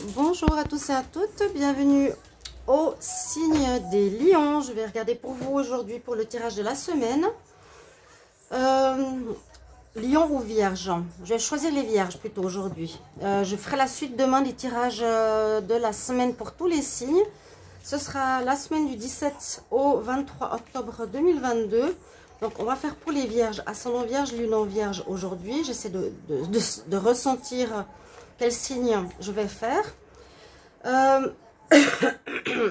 Bonjour à tous et à toutes, bienvenue au signe des lions. Je vais regarder pour vous aujourd'hui pour le tirage de la semaine. Lion ou vierge? Je vais choisir les vierges plutôt aujourd'hui. Je ferai la suite demain des tirages de la semaine pour tous les signes. Ce sera la semaine du 17 au 23 octobre 2022. Donc on va faire pour les vierges, ascendant vierge, lune en vierge aujourd'hui. J'essaie de ressentir quel signe je vais faire.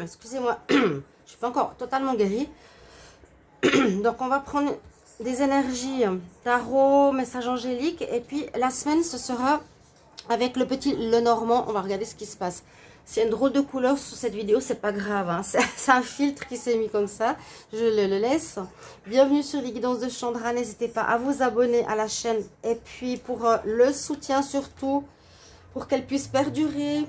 Excusez-moi, je ne suis pas encore totalement guérie. Donc on va prendre des énergies tarot, message angélique. Et puis la semaine, ce sera avec le petit Lenormand. On va regarder ce qui se passe. S'il y a une drôle de couleur sur cette vidéo, c'est pas grave. Hein. C'est un filtre qui s'est mis comme ça. Je le laisse. Bienvenue sur les guidances de Chandra. N'hésitez pas à vous abonner à la chaîne. Et puis pour le soutien surtout, pour qu'elle puisse perdurer.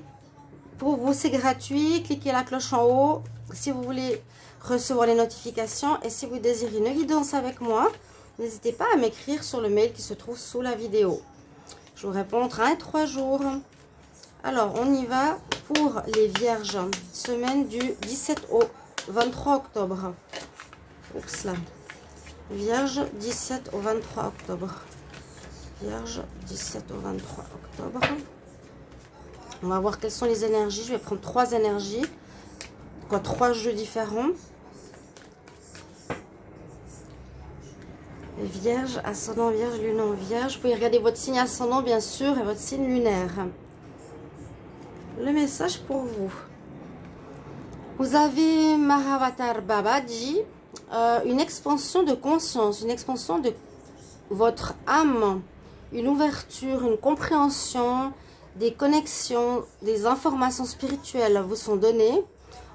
Pour vous, c'est gratuit. Cliquez la cloche en haut si vous voulez recevoir les notifications. Et si vous désirez une guidance avec moi, n'hésitez pas à m'écrire sur le mail qui se trouve sous la vidéo. Je vous réponds entre 1 et 3 jours. Alors, on y va pour les vierges. Semaine du 17 au 23 octobre. Oups là. Vierge, 17 au 23 octobre. Vierge, 17 au 23 octobre. On va voir quelles sont les énergies. Je vais prendre 3 énergies. Quoi, 3 jeux différents. Vierge, ascendant vierge, lune en vierge. Vous pouvez regarder votre signe ascendant, bien sûr, et votre signe lunaire. Le message pour vous. Vous avez Mahavatar Babaji, une expansion de conscience, une expansion de votre âme, une ouverture, une compréhension, des connexions, des informations spirituelles vous sont données.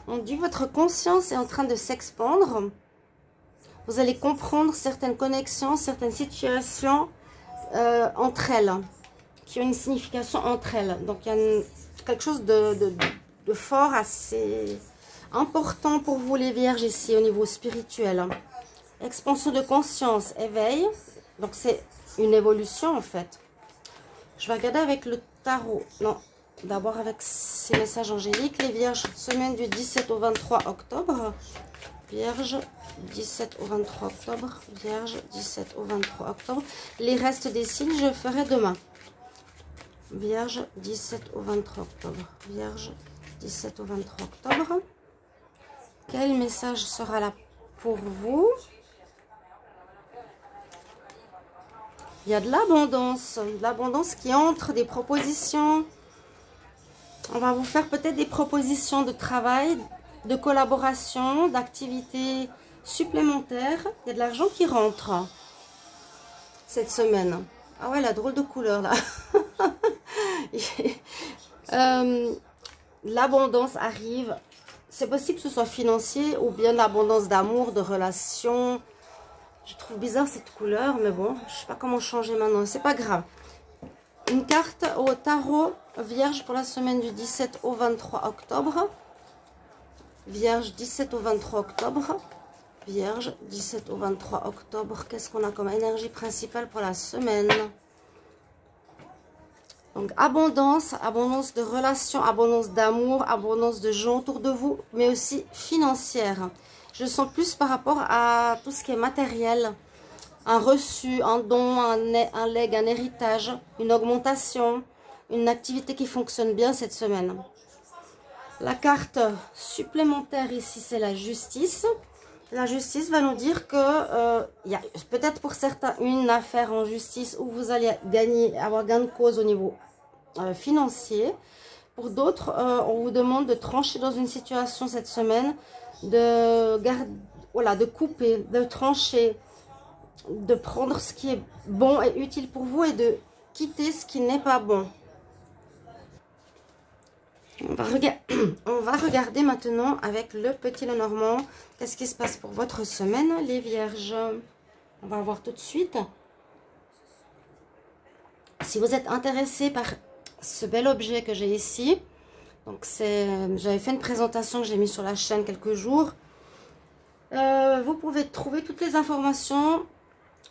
On dit que votre conscience est en train de s'expandre. Vous allez comprendre certaines connexions, certaines situations entre elles, qui ont une signification entre elles. Donc il y a quelque chose de fort, assez important pour vous les vierges ici au niveau spirituel. Expansion de conscience, éveil. Donc c'est une évolution en fait. Je vais regarder avec le tarot. Non, d'abord avec ces messages angéliques. Les vierges, semaine du 17 au 23 octobre. Vierge, 17 au 23 octobre. Vierge, 17 au 23 octobre. Les restes des signes, je ferai demain. Vierge, 17 au 23 octobre. Vierge, 17 au 23 octobre. Quel message sera là pour vous? Il y a de l'abondance qui entre, des propositions. On va vous faire peut-être des propositions de travail, de collaboration, d'activités supplémentaires. Il y a de l'argent qui rentre cette semaine. Ah ouais, la drôle de couleur là. L'abondance arrive. C'est possible que ce soit financier ou bien l'abondance d'amour, de relations. Je trouve bizarre cette couleur, mais bon, je ne sais pas comment changer maintenant. C'est pas grave. Une carte au tarot vierge pour la semaine du 17 au 23 octobre. Vierge, 17 au 23 octobre. Vierge, 17 au 23 octobre. Qu'est-ce qu'on a comme énergie principale pour la semaine? Donc, abondance, abondance de relations, abondance d'amour, abondance de gens autour de vous, mais aussi financière. Je sens plus par rapport à tout ce qui est matériel. Un reçu, un don, un legs, un héritage, une augmentation, une activité qui fonctionne bien cette semaine. La carte supplémentaire ici, c'est la justice. La justice va nous dire que il y a peut-être pour certains une affaire en justice où vous allez avoir gain de cause au niveau financier. Pour d'autres, on vous demande de trancher dans une situation cette semaine, de couper, de trancher, de prendre ce qui est bon et utile pour vous et de quitter ce qui n'est pas bon. On va regarder maintenant avec le petit Lenormand. Qu'est-ce qui se passe pour votre semaine, les vierges? On va voir tout de suite. Si vous êtes intéressé par ce bel objet que j'ai ici, donc j'avais fait une présentation que j'ai mis sur la chaîne quelques jours. Vous pouvez trouver toutes les informations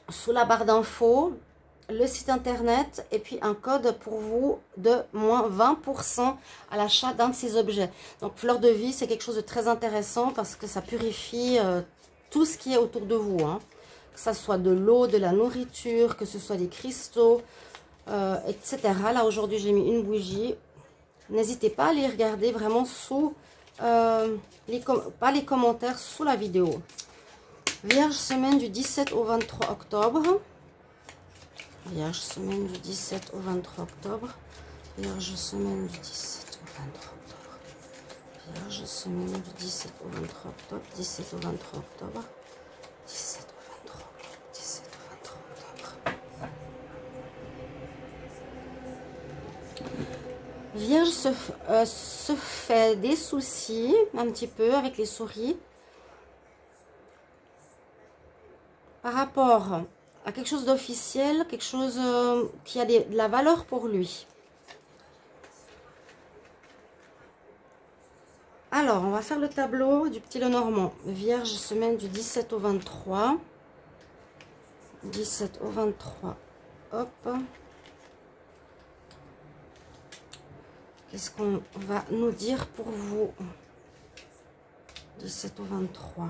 sous la barre d'infos. le site internet et puis un code pour vous de moins 20% à l'achat d'un de ces objets. Donc fleur de vie, c'est quelque chose de très intéressant parce que ça purifie tout ce qui est autour de vous, hein. Que ce soit de l'eau, de la nourriture, que ce soit des cristaux, etc. Là aujourd'hui j'ai mis une bougie. N'hésitez pas à les regarder vraiment sous pas les commentaires, sous la vidéo. Vierge, semaine du 17 au 23 octobre. Vierge, semaine du 17 au 23 octobre. Vierge, semaine du 17 au 23 octobre. Vierge, semaine du 17 au 23 octobre. 17 au 23 octobre. 17 au 23 octobre. 17 au 23 octobre. Vierge se fait des soucis un petit peu avec les souris par rapport à quelque chose d'officiel, quelque chose qui a de la valeur pour lui. Alors, on va faire le tableau du petit Lenormand. Vierge, semaine du 17 au 23. 17 au 23. Hop. Qu'est-ce qu'on va nous dire pour vous? 17 au 23.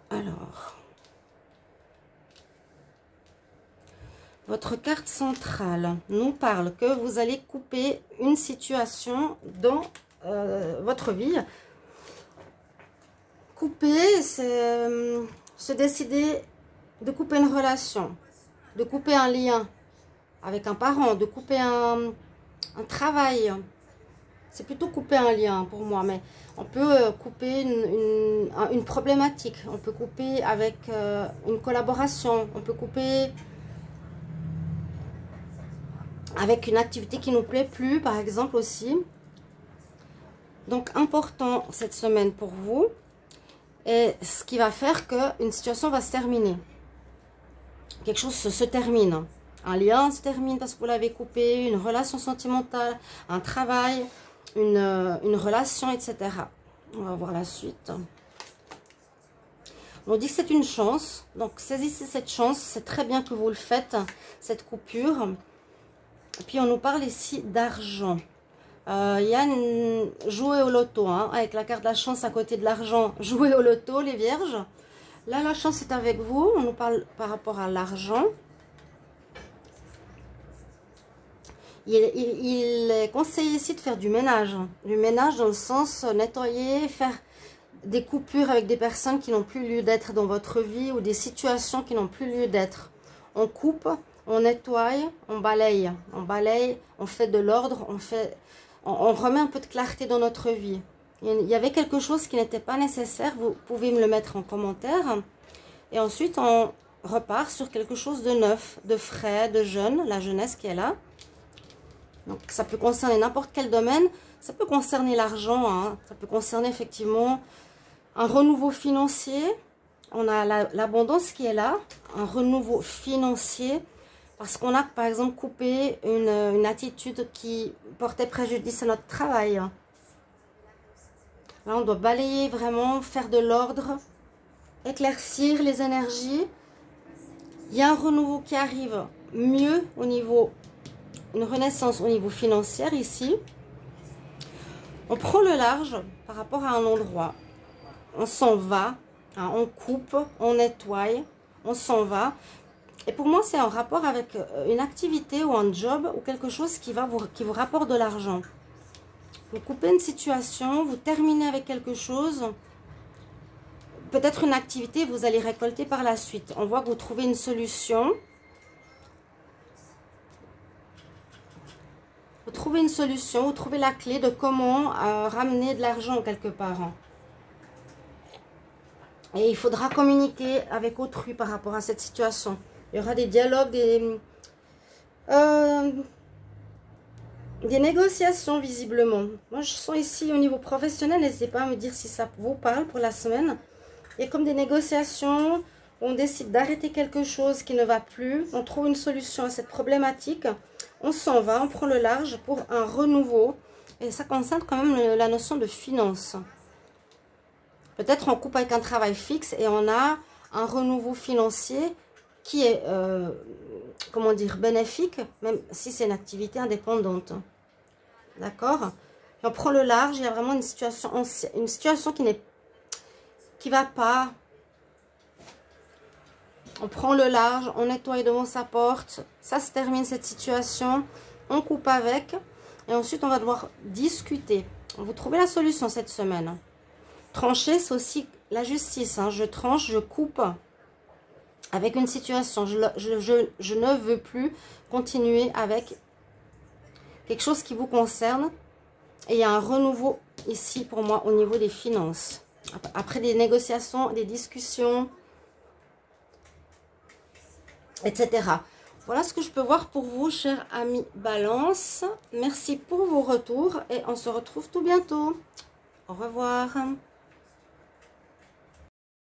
Alors, votre carte centrale nous parle que vous allez couper une situation dans votre vie. Couper, c'est se décider de couper une relation, de couper un lien avec un parent, de couper un travail. C'est plutôt couper un lien pour moi, mais on peut couper une problématique, on peut couper avec une collaboration, on peut couper avec une activité qui ne nous plaît plus, par exemple aussi. Donc, important cette semaine pour vous, et ce qui va faire qu'une situation va se terminer. Quelque chose se termine. Un lien se termine parce que vous l'avez coupé, une relation sentimentale, un travail, une relation, etc. On va voir la suite. On dit que c'est une chance, donc saisissez cette chance, c'est très bien que vous le faites, cette coupure. Et puis on nous parle ici d'argent. Il y a jouer au loto, hein, avec la carte de la chance à côté de l'argent. Jouer au loto, les vierges. Là, la chance est avec vous. On nous parle par rapport à l'argent. Il est conseillé ici de faire du ménage. Du ménage dans le sens nettoyer, faire des coupures avec des personnes qui n'ont plus lieu d'être dans votre vie ou des situations qui n'ont plus lieu d'être. On coupe, on nettoie, on balaye, on fait de l'ordre, on remet un peu de clarté dans notre vie. Il y avait quelque chose qui n'était pas nécessaire, vous pouvez me le mettre en commentaire. Et ensuite, on repart sur quelque chose de neuf, de frais, de jeune, la jeunesse qui est là. Donc, ça peut concerner n'importe quel domaine. Ça peut concerner l'argent, hein. Ça peut concerner effectivement un renouveau financier. On a l'abondance qui est là, un renouveau financier. Parce qu'on a, par exemple, coupé une attitude qui portait préjudice à notre travail. Là, on doit balayer vraiment, faire de l'ordre, éclaircir les énergies. Il y a un renouveau qui arrive mieux au niveau, une renaissance au niveau financier ici. On prend le large par rapport à un endroit. On s'en va, hein, on coupe, on nettoie, on s'en va. Et pour moi, c'est en rapport avec une activité ou un job ou quelque chose qui vous rapporte de l'argent. Vous coupez une situation, vous terminez avec quelque chose, peut-être une activité, vous allez récolter par la suite. On voit que vous trouvez une solution. Vous trouvez une solution, vous trouvez la clé de comment ramener de l'argent quelque part. Et il faudra communiquer avec autrui par rapport à cette situation. Il y aura des dialogues, des négociations visiblement. Moi, je sens ici au niveau professionnel, n'hésitez pas à me dire si ça vous parle pour la semaine. Il y a comme des négociations, on décide d'arrêter quelque chose qui ne va plus, on trouve une solution à cette problématique, on s'en va, on prend le large pour un renouveau. Et ça concerne quand même la notion de finance. Peut-être en couple avec un travail fixe et on a un renouveau financier qui est, comment dire, bénéfique, même si c'est une activité indépendante. D'accord? On prend le large, il y a vraiment une situation qui va pas. On prend le large, on nettoie devant sa porte, ça se termine cette situation, on coupe avec et ensuite on va devoir discuter. Vous trouvez la solution cette semaine. Trancher, c'est aussi la justice, hein. Je tranche, je coupe avec une situation. Je ne veux plus continuer avec quelque chose qui vous concerne. Et il y a un renouveau ici pour moi au niveau des finances. Après des négociations, des discussions, etc. Voilà ce que je peux voir pour vous, chers amis Balance. Merci pour vos retours et on se retrouve tout bientôt. Au revoir.